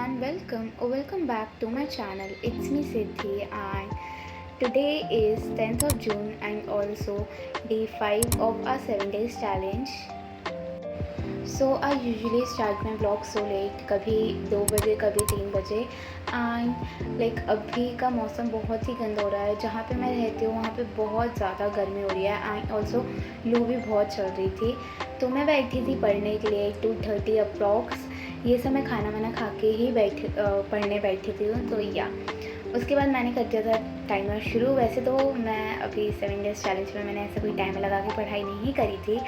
everyone, welcome or welcome back to my channel. It's me Siddhi and today is 10th of June and also day 5 of our 7 days challenge. So I usually start my vlog so late, कभी 2 बजे कभी 3 बजे and अभी का मौसम बहुत ही गंदा हो रहा है। जहाँ पे मैं रहती हूँ वहाँ पे बहुत ज़्यादा गर्मी हो रही है एंड ऑल्सो लू भी बहुत चल रही थी। तो मैं बैठी थी पढ़ने के लिए 2:30 अप्रॉक्स। ये सब मैं खाना वाना खा के ही पढ़ने बैठी थी। तो या उसके बाद मैंने कर दिया था टाइमर शुरू। वैसे तो मैं अभी 7 डेज़ चैलेंज में मैंने ऐसा कोई टाइमर लगा के पढ़ाई नहीं करी थी,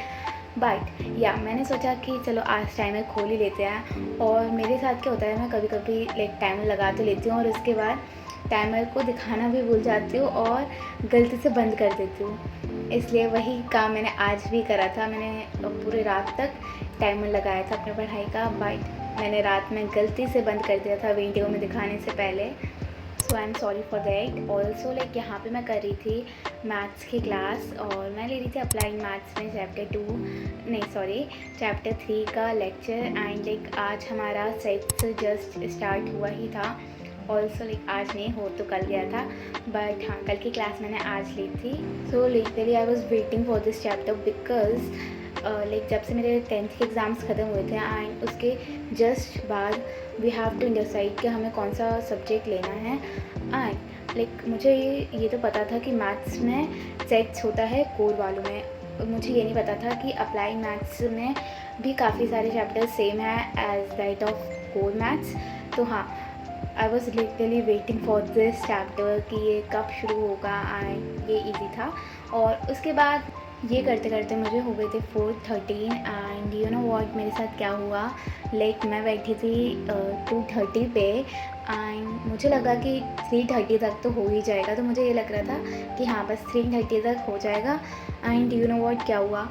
बट या मैंने सोचा कि चलो आज टाइमर खोल ही लेते हैं। और मेरे साथ क्या होता है, मैं कभी कभी टाइमर लगा तो लेती हूँ और उसके बाद टाइमर को दिखाना भी भूल जाती हूँ और गलती से बंद कर देती हूँ। इसलिए वही काम मैंने आज भी करा था। मैंने पूरे रात तक टाइमर लगाया था अपनी पढ़ाई का, बट मैंने रात में गलती से बंद कर दिया था वीडियो में दिखाने से पहले। So I am sorry for that. Also यहाँ पे मैं कर रही थी मैथ्स की क्लास और मैं ले रही थी अप्लाइड मैथ्स में चैप्टर 3 का लेक्चर। एंड आज हमारा सेट जस्ट स्टार्ट हुआ ही था। ऑल्सो आज नहीं हो तो कल गया था, बट हाँ कल की क्लास मैंने आज ली थी। So literally I was waiting for this chapter because जब से मेरे 10th के एग्ज़ाम्स ख़त्म हुए थे एंड उसके जस्ट बाद वी हैव टू डिसाइड कि हमें कौन सा सब्जेक्ट लेना है। एंड मुझे ये तो पता था कि मैथ्स में सेट्स होता है कोर वालों में। मुझे ये नहीं पता था कि अप्लाइड मैथ्स में भी काफ़ी सारे चैप्टर्स सेम है as that of core maths. तो हाँ, I was literally waiting for this chapter कि ये कब शुरू होगा एंड ये ईजी था। और उसके बाद ये करते करते मुझे हो गए थे 4:13 एंड यू नो व्हाट मेरे साथ क्या हुआ। मैं बैठी थी 2:30 पे एंड मुझे लगा कि 3:30 तक तो हो ही जाएगा। तो मुझे ये लग रहा था कि हाँ बस 3:30 तक हो जाएगा। एंड यू नो व्हाट क्या हुआ,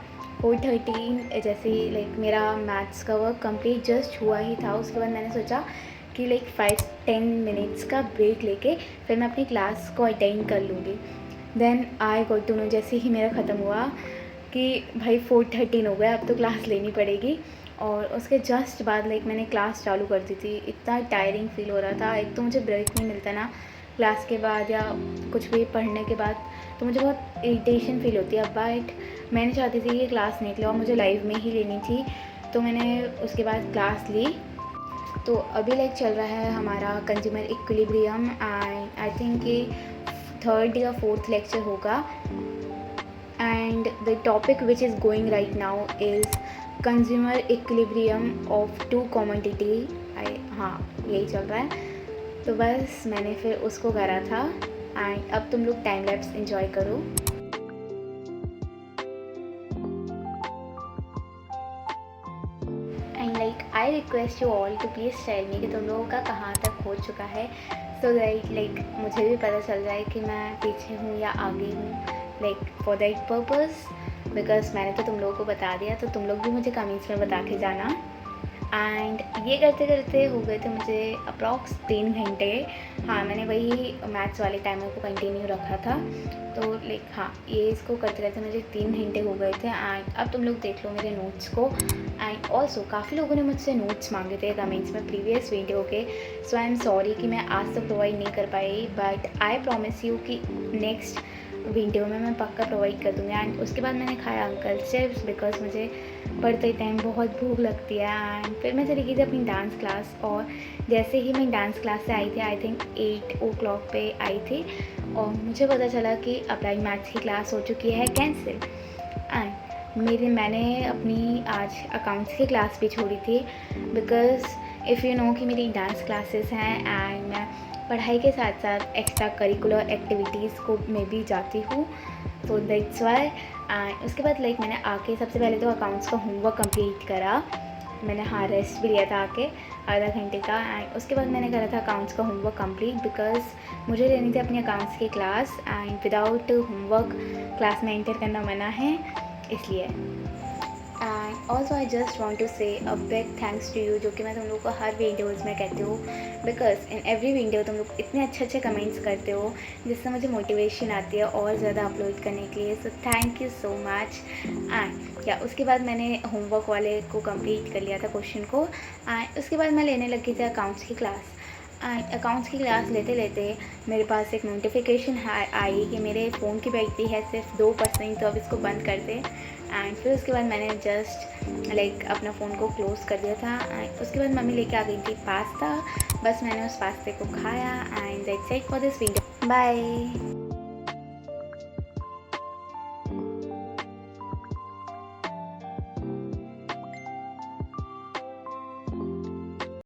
4:13 जैसे ही मेरा मैथ्स का वर्क कंप्लीट जस्ट हुआ ही था। उसके बाद मैंने सोचा कि 5-10 मिनट्स का ब्रेक लेके फिर मैं अपनी क्लास को अटेंड कर लूँगी। Then I got to know जैसे ही मेरा ख़त्म हुआ कि भाई 4:13 हो गया, अब तो क्लास लेनी पड़ेगी। और उसके जस्ट बाद मैंने क्लास चालू कर दी थी। इतना टायरिंग फील हो रहा था। एक तो मुझे ब्रेक नहीं मिलता ना क्लास के बाद या कुछ भी पढ़ने के बाद, तो मुझे बहुत इरिटेशन फील होती है। बट मैंने चाहती थी कि क्लास निकले और मुझे लाइव में ही लेनी थी, तो मैंने उसके बाद क्लास ली। तो अभी चल रहा है हमारा consumer equilibrium and I think कि 3rd या 4th लेक्चर होगा। And the topic which is going right now is consumer equilibrium of 2 commodity. हाँ यही चल रहा है। तो बस मैंने फिर उसको करा था एंड अब तुम लोग टाइम लैप्स एंजॉय करो। And I request you all to please tell me कि तुम लोगों का कहाँ तक हो चुका है, सो दैट मुझे भी पता चल जाए कि मैं पीछे हूँ या आगे हूँ। फॉर दैट पर्पज़ बिकॉज मैंने तो तुम लोगों को बता दिया, तो तुम लोग भी मुझे कमेंट्स में बता के जाना। एंड ये करते करते हो गए थे मुझे अप्रॉक्स 3 घंटे। हाँ मैंने वही मैथ्स वाले टाइमर को कंटिन्यू रखा था। तो हाँ ये इसको करते करते मुझे 3 घंटे हो गए थे। एंड अब तुम लोग देख लो मेरे नोट्स को। एंड ऑल्सो काफ़ी लोगों ने मुझसे नोट्स मांगे थे कमेंट्स में प्रीवियस वीडियो के। सो आई एम सॉरी कि मैं आज तक प्रोवाइड नहीं कर पाई, बट आई प्रॉमिस यू कि नेक्स्ट वीडियो में मैं पक्का प्रोवाइड कर दूँगी। एंड उसके बाद मैंने खाया अंकल चिप्स बिकॉज मुझे पढ़ते टाइम बहुत भूख लगती है। एंड फिर मैं चली गई थी अपनी डांस क्लास। और जैसे ही मैं डांस क्लास से आई थी, आई थिंक 8 o'clock पे आई थी, और मुझे पता चला कि अप्लाइड मैथ्स की क्लास हो चुकी है कैंसिल। एंड मैंने अपनी आज अकाउंट्स की क्लास भी छोड़ी थी बिकॉज इफ़ यू नो कि मेरी डांस क्लासेस हैं एंड मैं पढ़ाई के साथ साथ एक्स्ट्रा करिकुलर एक्टिविटीज़ को मैं भी जाती हूँ। तो दैट्स वाई। एंड उसके बाद मैंने आके सबसे पहले तो अकाउंट्स का होमवर्क कंप्लीट करा। मैंने हाँ रेस्ट भी लिया था आके आधा घंटे का। एंड उसके बाद मैंने करा था अकाउंट्स का होमवर्क कंप्लीट बिकॉज मुझे लेनी थी अपनी अकाउंट्स की class and without homework class में एंटर करना मना है, इसलिए। And also I just want to say a big thanks to you, जो कि मैं तुम लोग को हर वीडियोज़ में कहती हूँ, बिकॉज इन एवरी वीडियो तुम लोग इतने अच्छे अच्छे कमेंट्स करते हो जिससे मुझे मोटिवेशन आती है और ज़्यादा अपलोड करने के लिए। So thank you so much. And या उसके बाद मैंने होमवर्क वाले को कंप्लीट कर लिया था क्वेश्चन को, एंड उसके बाद मैं लेने लगी थी अकाउंट्स की क्लास। एंड अकाउंट्स की क्लास लेते लेते मेरे पास एक नोटिफिकेशन आई कि मेरे फ़ोन की बैटरी है सिर्फ 2%, तो अब इसको बंद कर दे। एंड फिर उसके बाद मैंने जस्ट लाइक अपना फ़ोन को क्लोज़ कर दिया था। एंड उसके बाद मम्मी लेके आ गई थी पास्ता, बस मैंने उस पास्ते को खाया। And that's it for this video, bye.